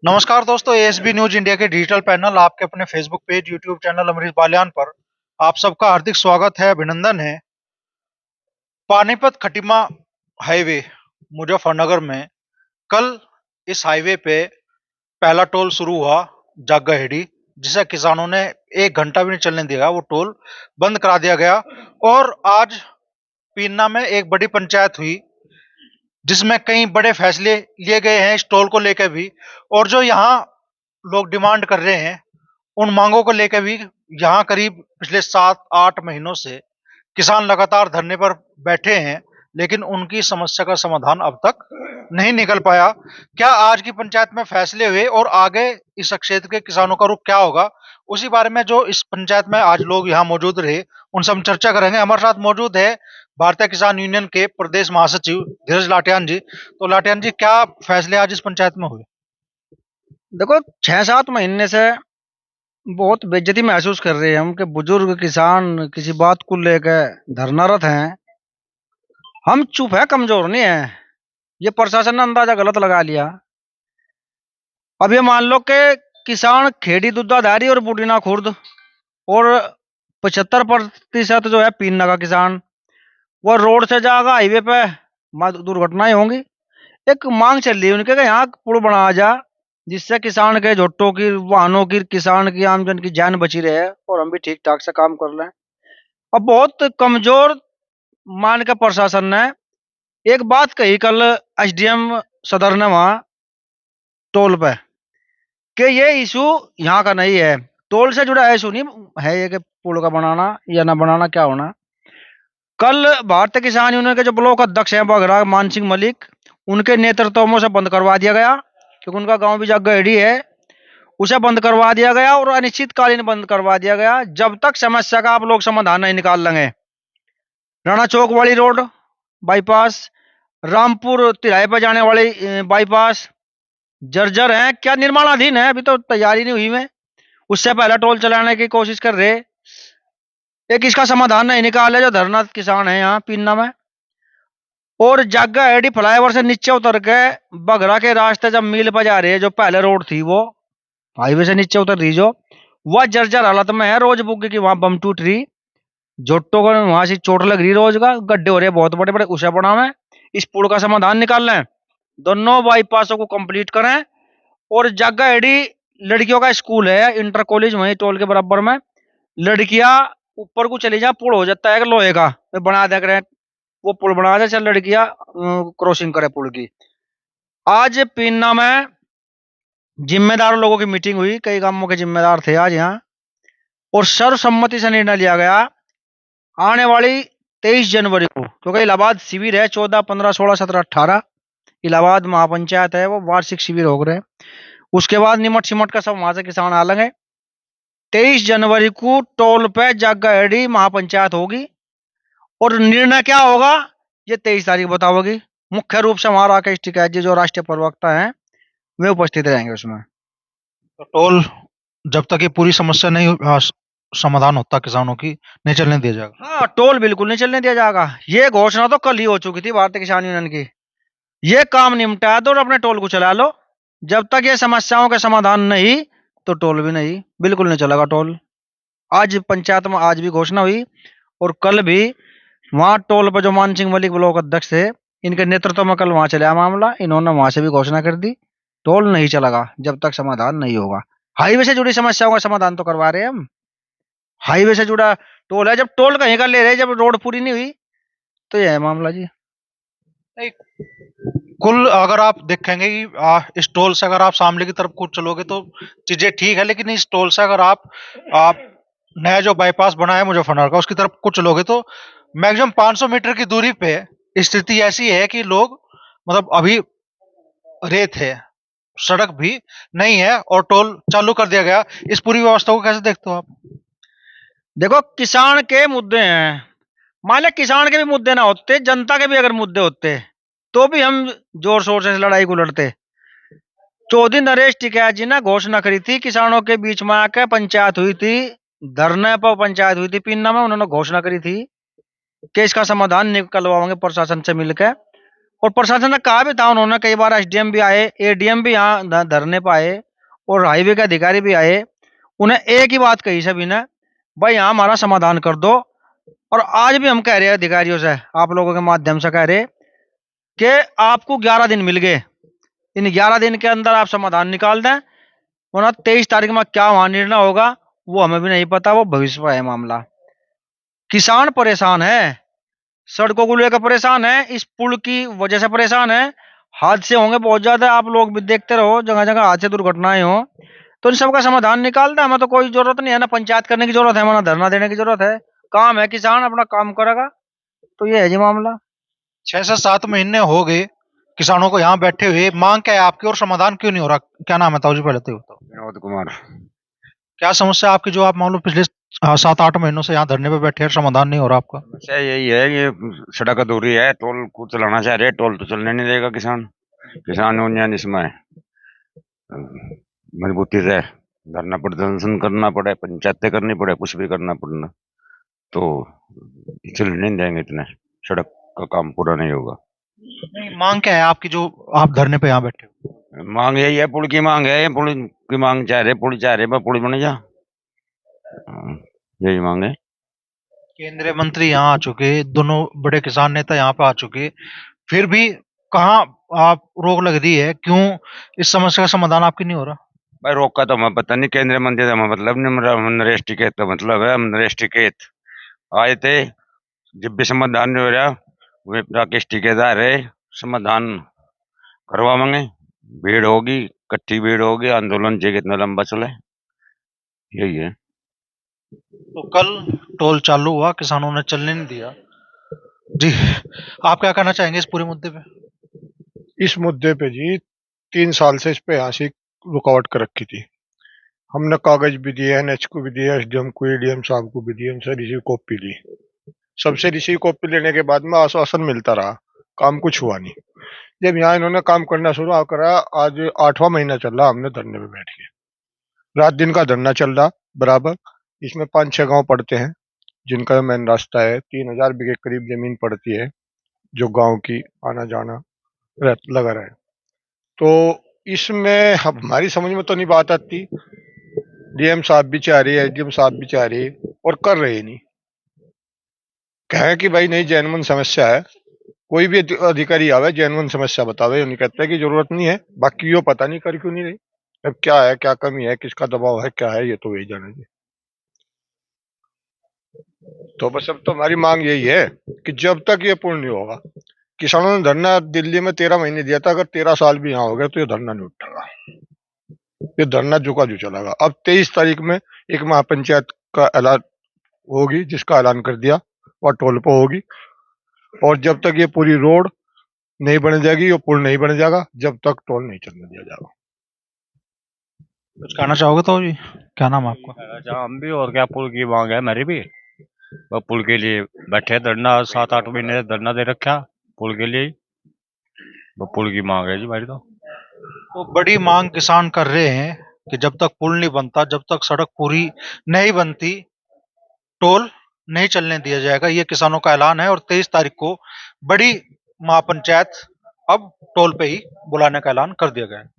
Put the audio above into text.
नमस्कार दोस्तों, ASB news India के डिजिटल पैनल आपके अपने Facebook page, YouTube channel Amrish Baliyan पर आप सबका हार्दिक स्वागत है, अभिनंदन है। पानीपत खटीमा हाईवे मुजफ्फरनगर में कल इस हाईवे पे पहला टोल शुरू हुआ, जागा हेड़ी, जिसे किसानों ने 1 घंटा भी नहीं चलने दिया। वो टोल बंद करा दिया गया और आज पीन्ना में एक बड़ी पंचायत हुई जिसमें कई बड़े फैसले लिए गए हैं इस टोल को लेकर भी। और जो यहाँ लोग डिमांड कर रहे हैं उन मांगों को लेकर भी यहाँ करीब पिछले 7-8 महीनों से किसान लगातार धरने पर बैठे हैं, लेकिन उनकी समस्या का समाधान अब तक नहीं निकल पाया। क्या आज की पंचायत में फैसले हुए और आगे इस क्षेत्र के किसानों का रुख क्या होगा, उसी बारे में जो इस पंचायत में आज लोग यहाँ मौजूद रहे उनसे हम चर्चा करेंगे। हमारे साथ मौजूद है भारतीय किसान यूनियन के प्रदेश महासचिव धीरज लाटियान जी। तो लाटियान जी, क्या फैसले आज इस पंचायत में हुए? देखो, 6-7 महीने से बहुत बेइज्जती महसूस कर रहे हैं हम कि बुजुर्ग किसान किसी बात को लेकर धरनारत हैं। हम चुप है, कमजोर नहीं है। ये प्रशासन ने अंदाजा गलत लगा लिया। अब ये मान लो कि किसान खेड़ी दुद्धाधारी और बुढ़ीना खुर्द और 75% जो है पीन्ना का किसान वो रोड से जाएगा, हाईवे पे दुर्घटनाएं होंगी। एक मांग चल रही है उनके कि यहाँ पुल बनाया जा, जिससे किसान के झोटों की, वाहनों की, किसान की, आमजन की जान बची रहे और हम भी ठीक ठाक से काम कर लें। अब बहुत कमजोर मान के प्रशासन ने एक बात कही कल एसडीएम सदर ने वहां टोल पे कि ये इशू यहाँ का नहीं है, टोल से जुड़ा इशू नहीं है ये कि पुल का बनाना या ना बनाना क्या होना। कल भारतीय किसान यूनियन के जो ब्लॉक अध्यक्ष हैं बघरा मान सिंह मलिक, उनके नेतृत्व में उसे बंद करवा दिया गया, क्योंकि उनका गांव भी जगहेड़ी है। उसे बंद करवा दिया गया और अनिश्चितकालीन बंद करवा दिया गया, जब तक समस्या का आप लोग समाधान नहीं निकाल लेंगे। राणा चौक वाली रोड बाईपास, रामपुर तिराहे पर जाने वाली बाईपास जर्जर है, क्या निर्माणाधीन है, अभी तो तैयारी नहीं हुई में। उससे पहले टोल चलाने की कोशिश कर रहे, एक इसका समाधान नहीं निकाले जो धरना किसान है यहाँ पीन्ना में। और जागा एडी फ्लाईओवर से नीचे उतर के बघरा के रास्ते जब मिल पर जा रही है, जो पहले रोड थी वो हाईवे से नीचे उतर रही, जो वह जर्जर हालत में है। रोज बुग्गे की वहां बम टूट रही, जोटो को वहां से चोट लग रही, रोज का गड्ढे हो रहे बहुत बड़े बड़े। उसे बना में इस पुल का समाधान निकाल लें, दोनों बाईपासों को कंप्लीट करें। और जागा एडी लड़कियों का स्कूल है, इंटर कॉलेज वहीं टोल के बराबर में। लड़कियां ऊपर को चली जा, पुल हो जाता है लोहे का, बना दे करें वो पुल बना दे, चल लड़कियां क्रॉसिंग करे पुल की। आज पीन्ना में जिम्मेदार लोगों की मीटिंग हुई, कई गांवों के जिम्मेदार थे आज यहाँ, और सर्वसम्मति से निर्णय लिया गया आने वाली 23 जनवरी को, क्योंकि इलाहाबाद शिविर है 14, 15, 16, 17, 18 इलाहाबाद महापंचायत है, वो वार्षिक शिविर हो रहे हैं। उसके बाद निमट सिमट का सब वहां से किसान आ लेंगे। 23 जनवरी को टोल पे जागा एडी महापंचायत होगी और निर्णय क्या होगा ये 23 तारीख बताओगी। मुख्य रूप से हमारा राकेश टिकैत जी जो राष्ट्रीय प्रवक्ता हैं वे उपस्थित रहेंगे उसमें। तो टोल जब तक ये पूरी समस्या नहीं समाधान होता किसानों की, नहीं चलने दिया जाएगा। हाँ, टोल बिल्कुल नहीं चलने दिया जाएगा। ये घोषणा तो कल ही हो चुकी थी भारतीय किसान यूनियन की। ये काम निपटा दो और अपने टोल को चला लो। जब तक ये समस्याओं के समाधान नहीं तो टोल भी नहीं, बिल्कुल नहीं चलेगा टोल। आज पंचायत में आज भी घोषणा हुई और कल भी वहां टोल पर जो मान सिंह मलिक ब्लॉक अध्यक्ष थे, इनके नेतृत्व में कल वहां चला मामला, इन्होंने वहां से भी घोषणा कर दी टोल नहीं चलेगा जब तक समाधान नहीं होगा। हाईवे से जुड़ी समस्याओं का समाधान तो करवा रहे हैं हम। हाईवे से जुड़ा टोल है, जब टोल कहीं का ले रहे, जब रोड पूरी नहीं हुई तो यह है मामला जी। नहीं, कुल अगर आप देखेंगे कि इस टोल से अगर आप सामने की तरफ कुछ चलोगे तो चीजें ठीक है, लेकिन इस टोल से अगर आप नया जो बाईपास बना है मुजफ्फरनगर का उसकी तरफ कुछ चलोगे तो मैक्सिमम 500 मीटर की दूरी पे स्थिति ऐसी है कि लोग, मतलब अभी रेत है, सड़क भी नहीं है और टोल चालू कर दिया गया। इस पूरी व्यवस्था को कैसे देखते हो आप? देखो, किसान के मुद्दे हैं, मान लिया किसान के भी मुद्दे ना होते, जनता के भी अगर मुद्दे होते तो भी हम जोर शोर से इस लड़ाई को लड़ते। चौधरी नरेश टिकैत जी ने घोषणा करी थी, किसानों के बीच में आकर पंचायत हुई थी, धरने पर पंचायत हुई थी पीन्ना में। उन्होंने घोषणा करी थी कि इसका समाधान निकलवाएंगे प्रशासन से मिलकर। और प्रशासन ने कहा भी था, उन्होंने कई बार एसडीएम भी आए, एडीएम भी यहाँ धरने पर आए और हाईवे के अधिकारी भी आए। उन्हें एक ही बात कही सभी ने, भाई यहाँ हमारा समाधान कर दो। और आज भी हम कह रहे हैं अधिकारियों से, आप लोगों के माध्यम से कह रहे कि आपको 11 दिन मिल गए, इन 11 दिन के अंदर आप समाधान निकाल दें, वरना 23 तारीख में क्या वहां निर्णय होगा वो हमें भी नहीं पता, वो भविष्य में है मामला। किसान परेशान है, सड़कों को लेकर परेशान है, इस पुल की वजह से परेशान है। हादसे होंगे बहुत ज्यादा, आप लोग भी देखते रहो, जगह जगह हादसे दुर्घटनाएं हो। तो इन सबका समाधान निकाल दे, हमें तो कोई जरूरत नहीं है, ना पंचायत करने की जरूरत है, ना धरना देने की जरूरत है। काम है, किसान अपना काम करेगा। तो ये है जी मामला। 6 से 7 महीने हो गए किसानों को यहाँ बैठे हुए, मांग क्या है आपकी और समाधान क्यों नहीं हो रहा? क्या नाम है ताऊ जी, पहले तो ये बताओ। विनोद कुमार। क्या समस्या है आपकी जो आप मान लो पिछले 7-8 महीनों से यहाँ धरने पे बैठे हैं, समाधान नहीं हो रहा आपका? समस्या यही है, ये सड़क अधूरी है, टोल को चलाना चाह रहे, टोल तो चलने नहीं देगा किसान। किसान यूनियन इसमें मजबूती से धरना प्रदर्शन करना पड़े, पंचायतें करनी पड़े, कुछ भी करना पड़ना, तो चल नहीं देंगे, इतने सड़क का काम पूरा नहीं होगा। नहीं, मांग क्या है आपकी जो आप धरने पे यहाँ बैठे हो? मांग यही है, पुल की मांग है, पुल की मांग चाह रहे, पुल चाह रहे, बस पुल बन जा, यही मांग है। केंद्रीय मंत्री यहाँ आ चुके, दोनों बड़े किसान नेता यहाँ पे आ चुके, फिर भी कहाँ आप रोक लग रही है? क्यों इस समस्या का समाधान आपकी नहीं हो रहा? भाई रोक का तो हमें पता नहीं, केंद्रीय मंत्री का हमें मतलब नहीं, नरेश टिकैत का मतलब है, हम नरेश टिकैत आए थे, जब भी समाधान नहीं हो रहा वे राकेश टिकैत है, समाधान करवाएंगे, भीड़ होगी, इकट्ठी भीड़ होगी, आंदोलन जे कितना लंबा चले, यही है। तो कल टोल चालू हुआ, किसानों ने चलने नहीं दिया जी। आप क्या कहना चाहेंगे इस पूरे मुद्दे पे? इस मुद्दे पे जी 3 साल से इस पे यहाँ रुकावट कर रखी थी। हमने कागज भी दिए, एनएच को भी दिया, एसडीएम को, एडीएम साहब को भी दिए, उनसे रिसीव कॉपी ली। सबसे रिसीव कॉपी लेने के बाद में आश्वासन मिलता रहा, काम कुछ हुआ नहीं। जब यहाँ इन्होंने काम करना शुरू करा, आज 8वां महीना चल रहा, हमने धरने पे बैठ के रात दिन का धरना चल रहा बराबर। इसमें 5-6 गांव पड़ते हैं जिनका मेन रास्ता है, 3000 बीघे करीब जमीन पड़ती है जो गांव की आना जाना लगा रहा है। तो इसमें हमारी समझ में तो नहीं बात आती, डीएम साहब भी चाह रही है, एसडीएम साहब भी चाह रही है और कर रहे नहीं। कहे कि भाई नहीं, जेन्युइन समस्या है, कोई भी अधिकारी आवे जेन्युइन समस्या बतावे, नहीं कहते कि जरूरत नहीं है, बाकी यो पता नहीं कर क्यों नहीं रही। अब क्या है, क्या कमी है, किसका दबाव है, क्या है, ये तो वही जानेंगे। तो बस अब तो हमारी मांग यही है कि जब तक ये पूर्ण नहीं होगा, किसानों ने धरना दिल्ली में 13 महीने दिया था, अगर 13 साल भी यहाँ हो गए तो ये धरना नहीं उठेगा, ये धरना झुका जो चलेगा। अब 23 तारीख में एक महापंचायत का ऐलान होगी, जिसका ऐलान कर दिया, और टोल पे होगी। और जब तक ये पूरी रोड नहीं बन जाएगी, ये पुल नहीं बन जाएगा, जब तक टोल नहीं चलने दिया जाएगा। कुछ कहना चाहोगे तो जी? क्या नाम है आपका? अच्छा, हम भी और क्या, पुल की मांग है मेरी भी, वह पुल के लिए बैठे धरना, 7-8 महीने से धरना दे रखा पुल के लिए, वो पुल की मांग है जी मेरी। तो बड़ी मांग किसान कर रहे हैं कि जब तक पुल नहीं बनता, जब तक सड़क पूरी नहीं बनती, टोल नहीं चलने दिया जाएगा, ये किसानों का ऐलान है। और 23 तारीख को बड़ी महापंचायत अब टोल पे ही बुलाने का ऐलान कर दिया गया है।